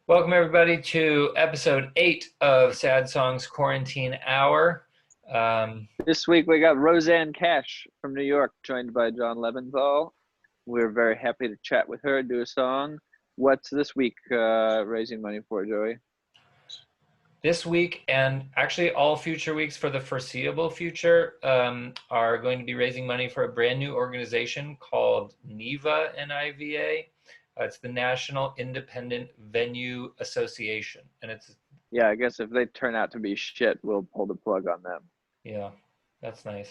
Welcome, everybody, to episode 8 of Sad Songs Quarantine Hour. This week we got Rosanne Cash from New York, joined by John Leventhal. We're very happy to chat with her, do a song. What's this week raising money for, Joey? This week, and actually all future weeks for the foreseeable future, are going to be raising money for a brand new organization called NIVA, N-I-V-A. It's the National Independent Venue Association, and it's I guess if they turn out to be shit, we'll pull the plug on them. Yeah, that's nice.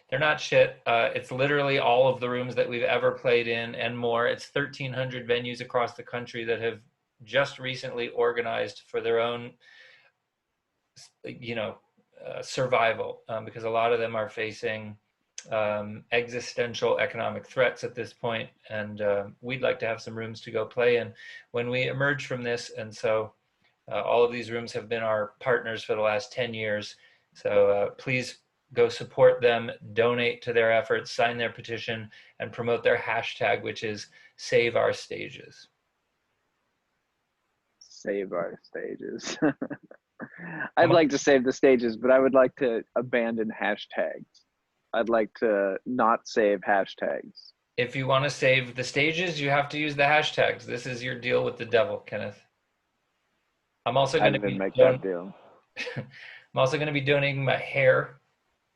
They're not shit. It's literally all of the rooms that we've ever played in and more. It's 1,300 venues across the country that have just recently organized for their own, survival, because a lot of them are facing existential economic threats at this point, and we'd like to have some rooms to go play in when we emerge from this. And so all of these rooms have been our partners for the last 10 years. So please go support them, donate to their efforts, sign their petition, and promote their hashtag, which is Save Our Stages. Save our stages. I'd like to save the stages, but I would like to abandon hashtags. I'd like to not save hashtags. If you want to save the stages, you have to use the hashtags. This is your deal with the devil, Kenneth. I'm also going to be make that deal. I'm also going to be donating my hair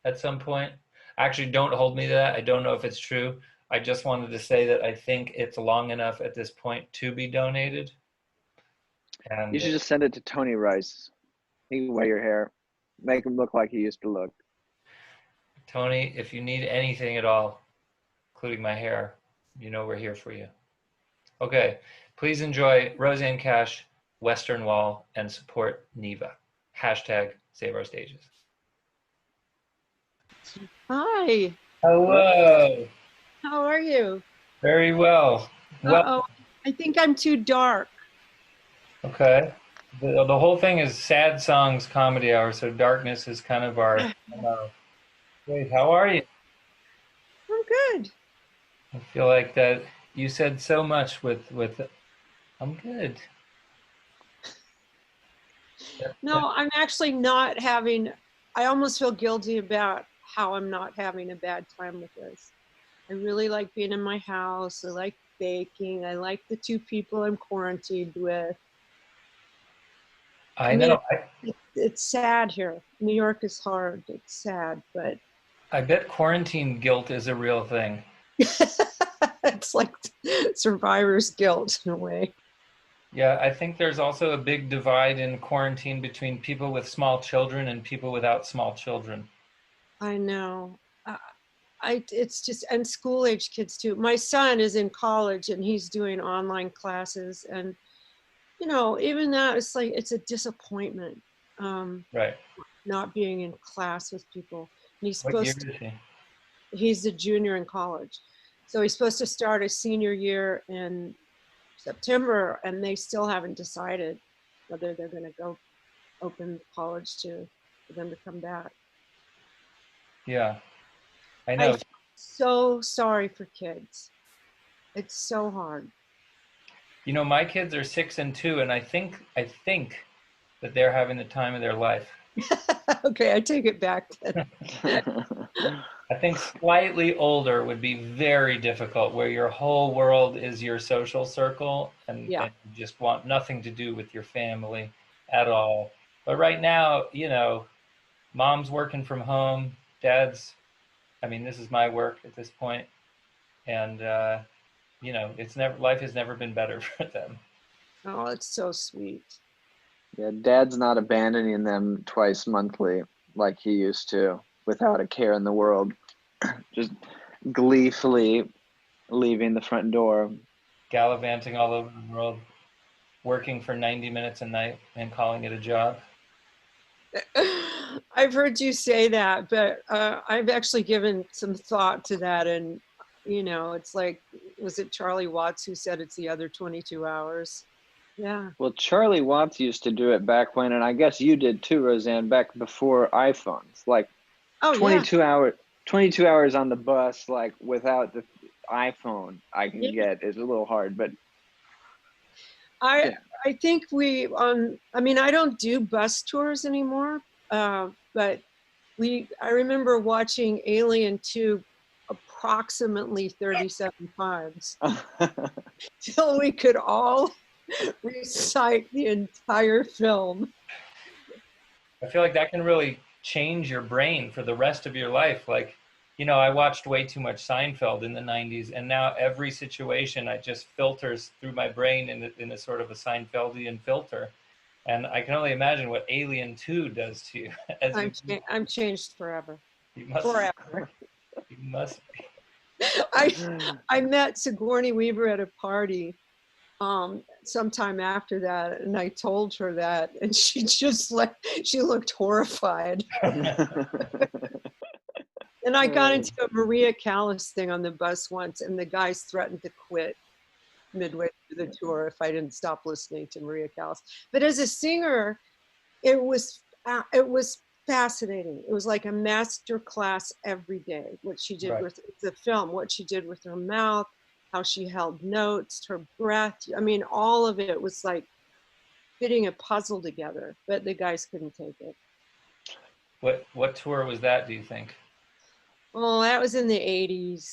at some point. Actually, don't hold me to that. I don't know if it's true. I just wanted to say that I think it's long enough at this point to be donated. And you should just send it to Tony Rice. He can wear your hair. Make him look like he used to look. Tony, if you need anything at all, including my hair, you know we're here for you. Okay, please enjoy Rosanne Cash, Western Wall, and support NIVA. Hashtag Save Our Stages. Hi. Hello. How are you? Very well. Uh-oh. I think I'm too dark. Okay. The whole thing is Sad Songs Comedy Hour, so darkness is kind of our... Wait, how are you? I'm good. I feel like that you said so much with I'm good. No, I'm actually not having, I almost feel guilty about how I'm not having a bad time with this. I really like being in my house. I like baking. I like the two people I'm quarantined with. I know. It's sad here. New York is hard. It's sad, but I bet quarantine guilt is a real thing. it's like survivor's guilt in a way. Yeah, I think there's also a big divide in quarantine between people with small children and people without small children. I know. It's just, and school age kids too. My son is in college and he's doing online classes, and even that, it's like, it's a disappointment. Right. Not being in class with people. And he's What year supposed is he? He's a junior in college. So he's supposed to start his senior year in September, and they still haven't decided whether they're going to go open college for them to come back. Yeah, I know. I feel so sorry for kids. It's so hard. My kids are 6 and 2, and I think that they're having the time of their life. Okay, I take it back then. I think slightly older would be very difficult, where your whole world is your social circle, and you just want nothing to do with your family at all. But right now, mom's working from home, dad's, this is my work at this point, and life has never been better for them. Oh, it's so sweet. Yeah, dad's not abandoning them twice monthly like he used to, without a care in the world. Just gleefully leaving the front door. Gallivanting all over the world, working for 90 minutes a night and calling it a job. I've heard you say that, but I've actually given some thought to that. And, it's like, was it Charlie Watts who said it's the other 22 hours? Yeah. Well, Charlie Watts used to do it back when, and I guess you did too, Rosanne, back before iPhones. Like 22 hours on the bus, like without the iPhone I can get is a little hard, but I think I mean, I don't do bus tours anymore, but I remember watching Alien 2 approximately 37 times till we could all recite the entire film. I feel like that can really change your brain for the rest of your life. Like, you know, I watched way too much Seinfeld in the 90s, and now every situation I just filters through my brain in a sort of a Seinfeldian filter. And I can only imagine what Alien 2 does to you. I'm changed forever. You must, Forever. You must be. I met Sigourney Weaver at a party sometime after that, and I told her that, and she just she looked horrified. And I got into a Maria Callas thing on the bus once, and the guys threatened to quit midway through the tour if I didn't stop listening to Maria Callas. But as a singer, it was fascinating. It was like a master class every day. What she did with the film, what she did with her mouth, how she held notes, her breath. I mean, all of it was like fitting a puzzle together. But the guys couldn't take it. What tour was that, do you think? Well, that was in the 80s.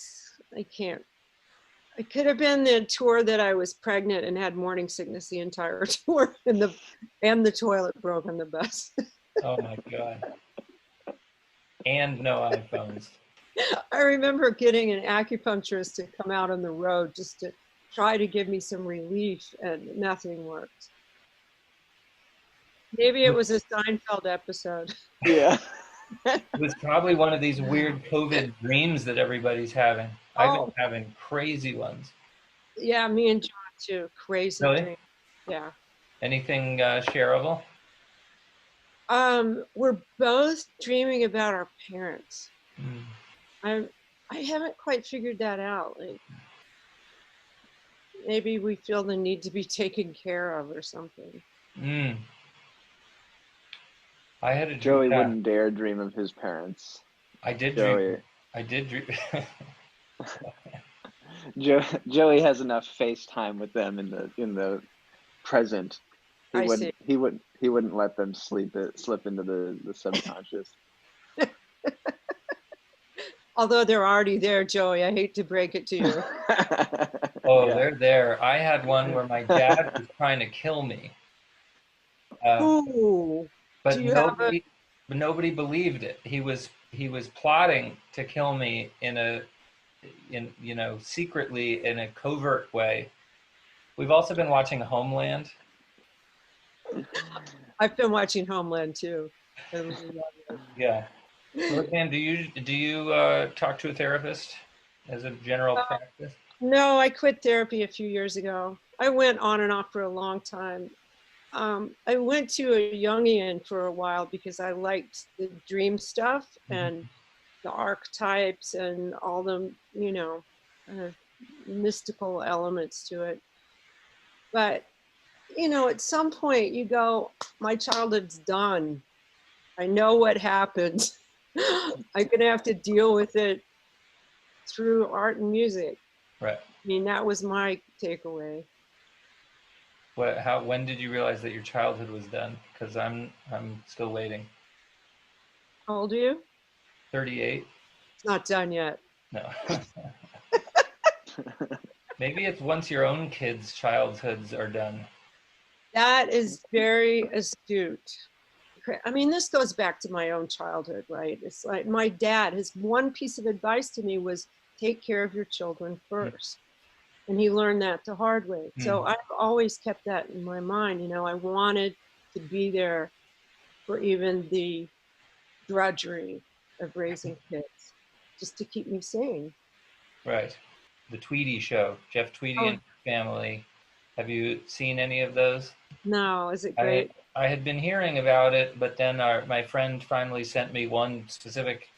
It could have been the tour that I was pregnant and had morning sickness the entire tour, and the toilet broke on the bus. Oh my God. And no iPhones. I remember getting an acupuncturist to come out on the road just to try to give me some relief, and nothing worked. Maybe it was a Seinfeld episode. Yeah. It was probably one of these weird COVID dreams that everybody's having. I've been having crazy ones. Yeah, me and John too. Crazy dreams. Yeah. Anything shareable? We're both dreaming about our parents. I haven't quite figured that out. Like, maybe we feel the need to be taken care of or something. I had a Joey wouldn't dare dream of his parents. I did Joey. dream. Joey has enough FaceTime with them in the present. He wouldn't let them slip into the subconscious. Although they're already there, Joey. I hate to break it to you. They're there. I had one where my dad was trying to kill me. But nobody believed it. He was plotting to kill me in secretly in a covert way. We've also been watching Homeland. I've been watching Homeland too. Yeah. Rosanne, do you talk to a therapist as a general practice? No, I quit therapy a few years ago. I went on and off for a long time. I went to a Jungian for a while because I liked the dream stuff and the archetypes and all the, mystical elements to it. But, at some point you go, my childhood's done. I know what happened. I'm going to have to deal with it through art and music. Right. I mean, that was my takeaway. When did you realize that your childhood was done? Because I'm still waiting. How old are you? 38. It's not done yet. No. Maybe it's once your own kids' childhoods are done. That is very astute. I mean, this goes back to my own childhood, right? It's like my dad, his one piece of advice to me was take care of your children first. And he learned that the hard way. So I've always kept that in my mind. I wanted to be there for even the drudgery of raising kids, just to keep me sane. Right. The Tweedy Show, Jeff Tweedy and his family. Have you seen any of those? No. Is it great? I had been hearing about it, but then my friend finally sent me one specific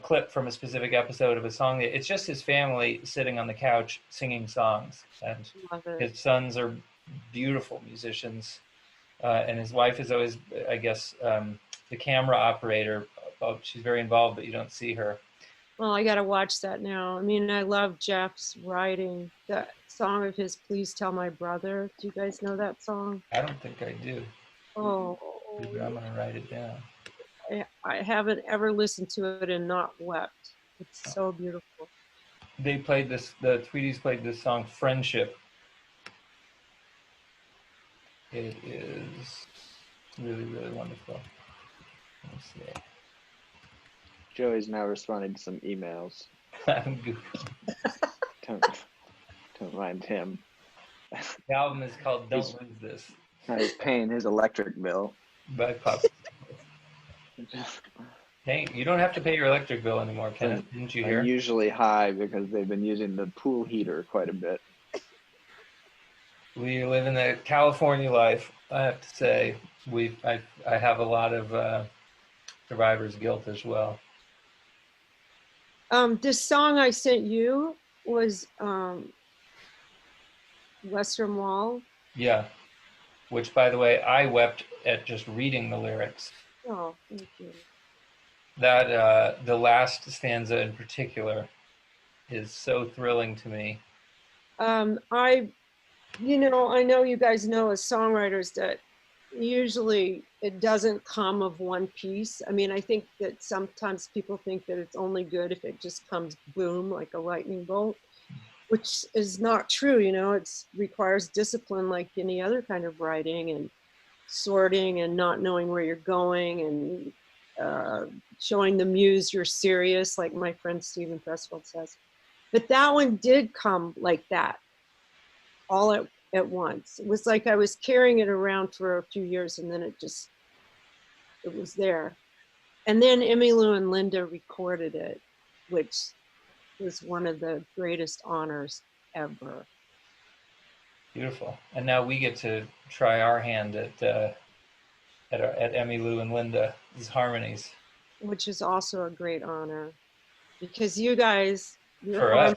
clip from a specific episode of a song. It's just his family sitting on the couch singing songs, and his sons are beautiful musicians, and his wife is always, I guess, the camera operator. She's very involved, but you don't see her. Well, I got to watch that now. I mean, I love Jeff's writing. That song of his, Please Tell My Brother. Do you guys know that song? I don't think I do. Oh, I'm going to write it down. I haven't ever listened to it and not wept. It's so beautiful. They played this, the Tweedies played this song, Friendship. It is really, really wonderful. Let's see. Joey's now responding to some emails. don't mind him. The album is called Don't Lose This. He's paying his electric bill. By Pop. Hey, you don't have to pay your electric bill anymore, Kenneth. Didn't you hear? Unusually high because they've been using the pool heater quite a bit. We live in the California life. I have to say, I have a lot of survivor's guilt as well. This song I sent you was Western Wall. Yeah, which, by the way, I wept at just reading the lyrics. Oh, thank you. That the last stanza in particular is so thrilling to me. I know you guys know as songwriters that usually it doesn't come of one piece. I mean, I think that sometimes people think that it's only good if it just comes boom, like a lightning bolt, which is not true. It requires discipline like any other kind of writing, and sorting and not knowing where you're going, and showing the muse you're serious, like my friend Stephen Pressfield says. But that one did come like that, all at once. It was like I was carrying it around for a few years, and then it was there. And then Emmylou and Linda recorded it, which was one of the greatest honors ever. Beautiful. And now we get to try our hand at Emmylou and Linda's harmonies, which is also a great honor, because you guys, your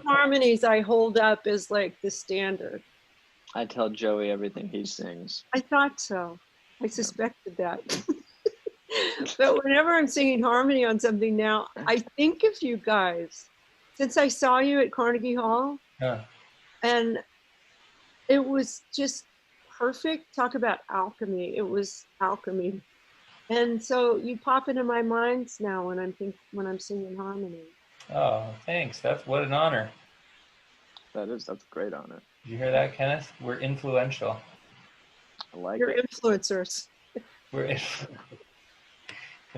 harmonies I hold up as like the standard. I tell Joey everything he sings. I thought so. I suspected that. But whenever I'm singing harmony on something now, I think of you guys, since I saw you at Carnegie Hall. Yeah. And it was just perfect. Talk about alchemy. It was alchemy. And so you pop into my minds now when I'm singing harmony. Oh, thanks. What an honor. That's a great honor. Did you hear that, Kenneth? We're influential. I like You're it. Influencers. We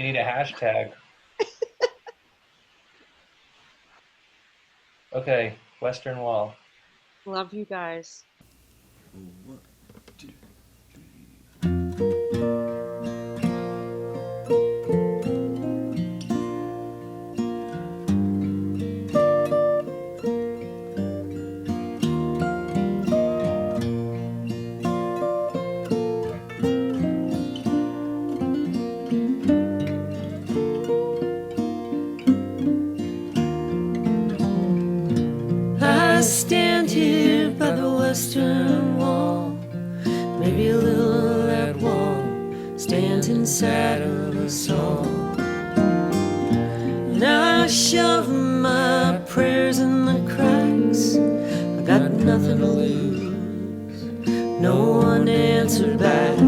need a hashtag. Okay, Western Wall. Love you guys. 1, 2, 3. I stand here by the Western Wall. Maybe a little of that wall stands inside of us all. Now I shove my prayers in the cracks. I got nothing to lose. No one answered back.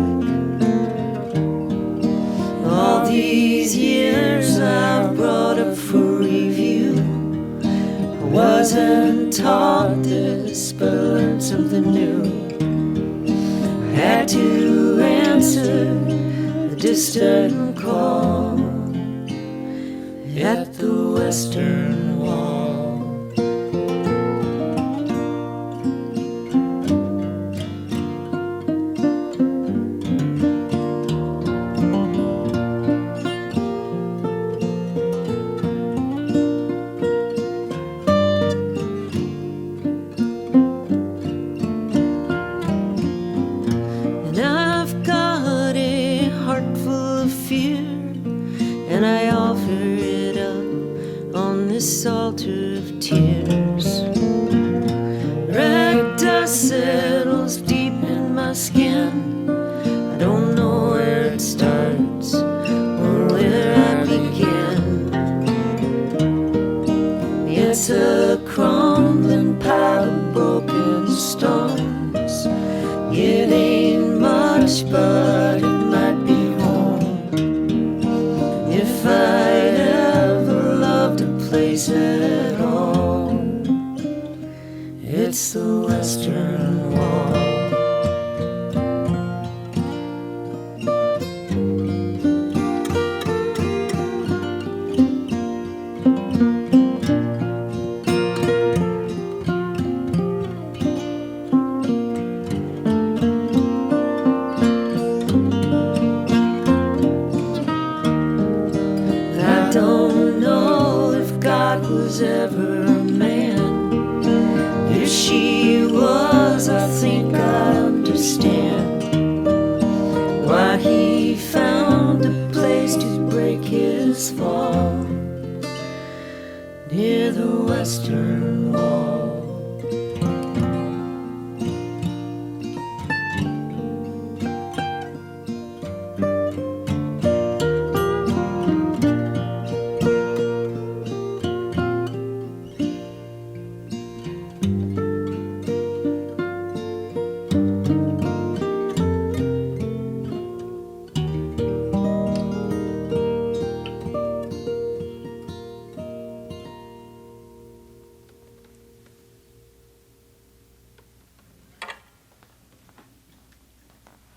All these years I've brought up for review. I wasn't taught this, but I learned something new. Had to answer the distant call at the Western Wall. And I offer it up on Western Wall. I don't know if God was ever a man. If she was, I think I understand why he found a place to break his fall near the Western